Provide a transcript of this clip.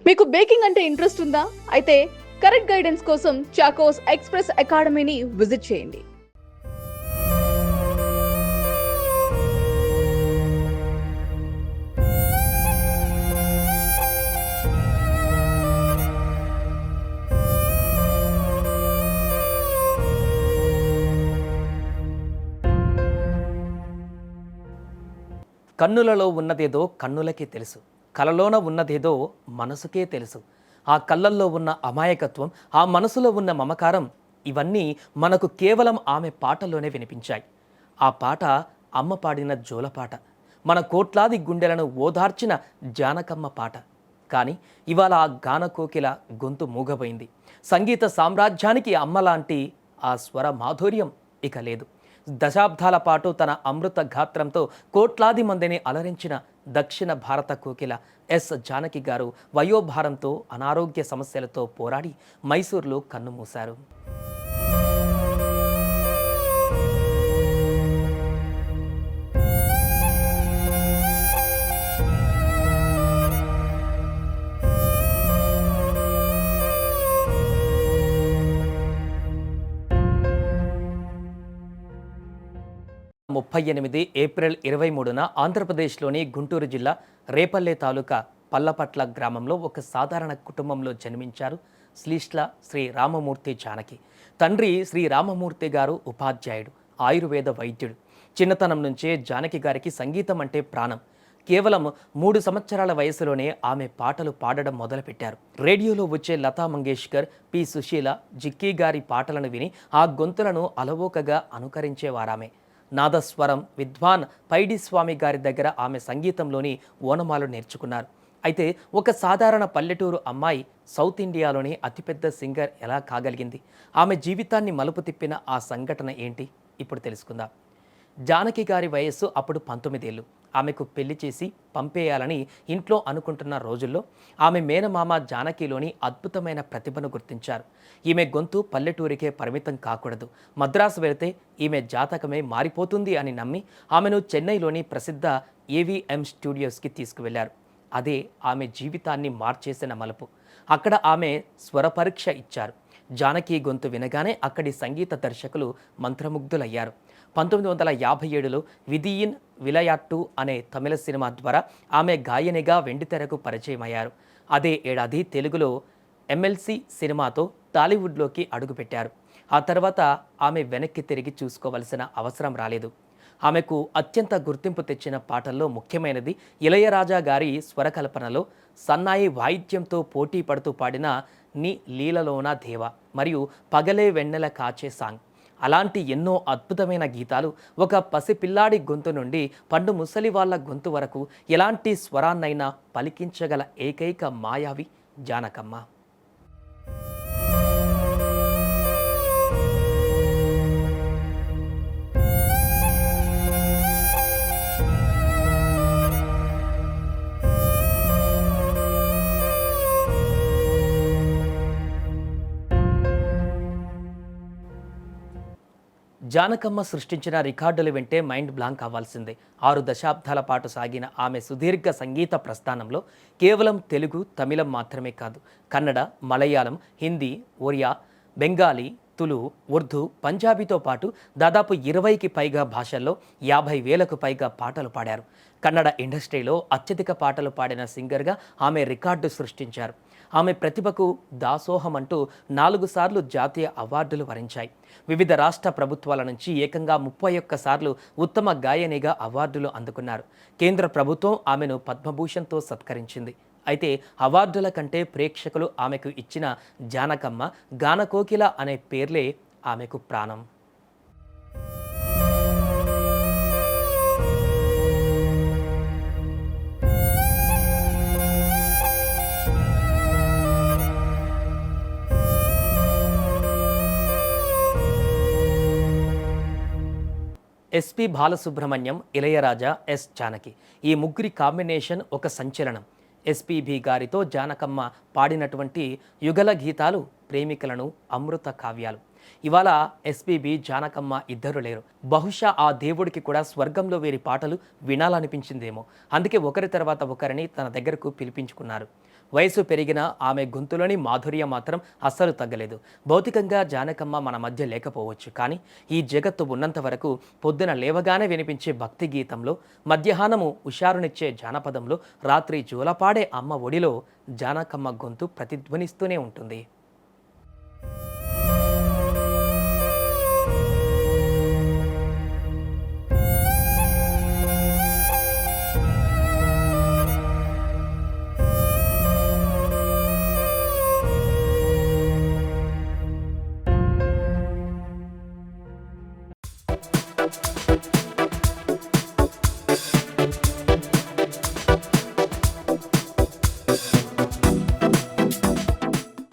మీకు బేకింగ్ అంటే ఇంట్రెస్ట్ ఉందా? అయితే కరెక్ట్ గైడెన్స్ కోసం చాకోస్ ఎక్స్‌ప్రెస్ అకాడమీని విజిట్ చేయండి. కన్నులలో ఉన్నదేదో కన్నులకే తెలుసు, కలలోన ఉన్నదేదో మనసుకే తెలుసు. ఆ కళ్ళల్లో ఉన్న అమాయకత్వం, ఆ మనసులో ఉన్న మమకారం, ఇవన్నీ మనకు కేవలం ఆమె పాటల్లోనే వినిపించాయి. ఆ పాట అమ్మ పాడిన జోలపాట, మన కోట్లాది గుండెలను ఓదార్చిన జానకమ్మ పాట. కానీ ఇవాళ ఆ గాన కోకిల గొంతు మూగబోయింది. సంగీత సామ్రాజ్యానికి అమ్మలాంటి ఆ స్వర మాధుర్యం ఇక లేదు. దశాబ్దాల పాటు తన అమృత గాత్రంతో కోట్లాది మందిని అలరించిన దక్షిణ భారత కోకిల ఎస్ జానకి గారు వయోభారంతో అనారోగ్య సమస్యలతో పోరాడి మైసూర్లో కన్నుమూశారు. 38 ఏప్రిల్ 23న ఆంధ్రప్రదేశ్లోని గుంటూరు జిల్లా రేపల్లె తాలూకా పల్లపట్ల గ్రామంలో ఒక సాధారణ కుటుంబంలో జన్మించారు శ్లీష్ల శ్రీ రామమూర్తి జానకి. తండ్రి శ్రీ రామమూర్తి గారు ఉపాధ్యాయుడు, ఆయుర్వేద వైద్యుడు. చిన్నతనం నుంచే జానకి గారికి సంగీతం అంటే ప్రాణం. కేవలం 3 సంవత్సరాల వయసులోనే ఆమె పాటలు పాడడం మొదలుపెట్టారు. రేడియోలో వచ్చే లతా మంగేష్కర్, పి సుశీల, జిక్కీ గారి పాటలను విని ఆ గొంతులను అలవోకగా అనుకరించేవారామె. నాదస్వరం విద్వాన్ పైడి స్వామి గారి దగ్గర ఆమె సంగీతంలోని ఓనమాలు నేర్చుకున్నారు. అయితే ఒక సాధారణ పల్లెటూరు అమ్మాయి సౌత్ ఇండియాలోని అతిపెద్ద సింగర్ ఎలా కాగలిగింది? ఆమె జీవితాన్ని మలుపు తిప్పిన ఆ సంఘటన ఏంటి? ఇప్పుడు తెలుసుకుందాం. జానకి గారి వయస్సు అప్పుడు 19 ఏళ్ళు. ఆమెకు పెళ్లి చేసి పంపేయాలని ఇంట్లో అనుకుంటున్న రోజుల్లో ఆమె మేనమామ జానకిలోని అద్భుతమైన ప్రతిభను గుర్తించారు. ఈమె గొంతు పల్లెటూరికే పరిమితం కాకూడదు, మద్రాసు వెళితే ఈమె జాతకమే మారిపోతుంది అని నమ్మి ఆమెను చెన్నైలోని ప్రసిద్ధ ఏవిఎం స్టూడియోస్కి తీసుకువెళ్లారు. అదే ఆమె జీవితాన్ని మార్చేసిన మలుపు. అక్కడ ఆమె స్వర పరీక్ష ఇచ్చారు. జానకి గొంతు వినగానే అక్కడి సంగీత దర్శకులు మంత్రముగ్ధులయ్యారు. 1957లో విధియిన్ విలయాట్టు అనే తమిళ సినిమా ద్వారా ఆమె గాయనిగా వెండితెరకు పరిచయమయ్యారు. అదే ఏడాది తెలుగులో ఎమ్మెల్సీ సినిమాతో టాలీవుడ్లోకి అడుగుపెట్టారు. ఆ తర్వాత ఆమె వెనక్కి తిరిగి చూసుకోవలసిన అవసరం రాలేదు. ఆమెకు అత్యంత గుర్తింపు తెచ్చిన పాటల్లో ముఖ్యమైనది ఇళయరాజా గారి స్వరకల్పనలో సన్నాయి వాయిద్యంతో పోటీ పడుతూ పాడిన నీ లీలలోన దేవ మరియు పగలే వెన్నెల కాచే సాంగ్. అలాంటి ఎన్నో అద్భుతమైన గీతాలు ఒక పసిపిల్లాడి గొంతు నుండి పండు ముసలి వాళ్ళ గొంతు వరకు ఎలాంటి స్వరాన్నైనా పలికించగల ఏకైక మాయావి జానకమ్మ. జానకమ్మ సృష్టించిన రికార్డులు వింటే మైండ్ బ్లాంక్ అవ్వాల్సిందే. 6 దశాబ్దాల పాటు సాగిన ఆమె సుదీర్ఘ సంగీత ప్రస్థానంలో కేవలం తెలుగు, తమిళం మాత్రమే కాదు, కన్నడ, మలయాళం, హిందీ, ఒరియా, బెంగాలీ, తులు, ఉర్దూ, పంజాబీతో పాటు దాదాపు 20కి పైగా భాషల్లో 50,000కు పైగా పాటలు పాడారు. కన్నడ ఇండస్ట్రీలో అత్యధిక పాటలు పాడిన సింగర్గా ఆమె రికార్డు సృష్టించారు. ఆమె ప్రతిభకు దాసోహం అంటూ 4 సార్లు జాతీయ అవార్డులు వరించాయి. వివిధ రాష్ట్ర ప్రభుత్వాల నుంచి ఏకంగా 31 సార్లు ఉత్తమ గాయనిగా అవార్డులు అందుకున్నారు. కేంద్ర ప్రభుత్వం ఆమెను పద్మభూషణ్తో సత్కరించింది. అయితే అవార్డుల కంటే ప్రేక్షకులు ఆమెకు ఇచ్చిన జానకమ్మ, గానకోకిల అనే పేర్లే ఆమెకు ప్రాణం. ఎస్పి బాలసుబ్రహ్మణ్యం, ఇళయరాజా, ఎస్ జానకి, ఈ ముగ్గురి కాంబినేషన్ ఒక సంచలనం. ఎస్పీబీ గారితో జానకమ్మ పాడినటువంటి యుగల గీతాలు ప్రేమికులను అమృత కావ్యాలు. ఇవాళ ఎస్పీబీ, జానకమ్మ ఇద్దరు లేరు. బహుశా ఆ దేవుడికి కూడా స్వర్గంలో వీరి పాటలు వినాలనిపించిందేమో. అందుకే ఒకరి తర్వాత ఒకరిని తన దగ్గరకు పిలిపించుకున్నారు. వయసు పెరిగిన ఆమె గొంతులోని మాధుర్యం మాత్రం అస్సలు తగ్గలేదు. భౌతికంగా జానకమ్మ మన మధ్య లేకపోవచ్చు, కానీ ఈ జగత్తు ఉన్నంత వరకు పొద్దున లేవగానే వినిపించే భక్తి గీతంలో, మధ్యాహ్నము హుషారునిచ్చే జానపదంలో, రాత్రి జూలపాడే అమ్మ ఒడిలో జానకమ్మ గొంతు ప్రతిధ్వనిస్తూనే ఉంటుంది.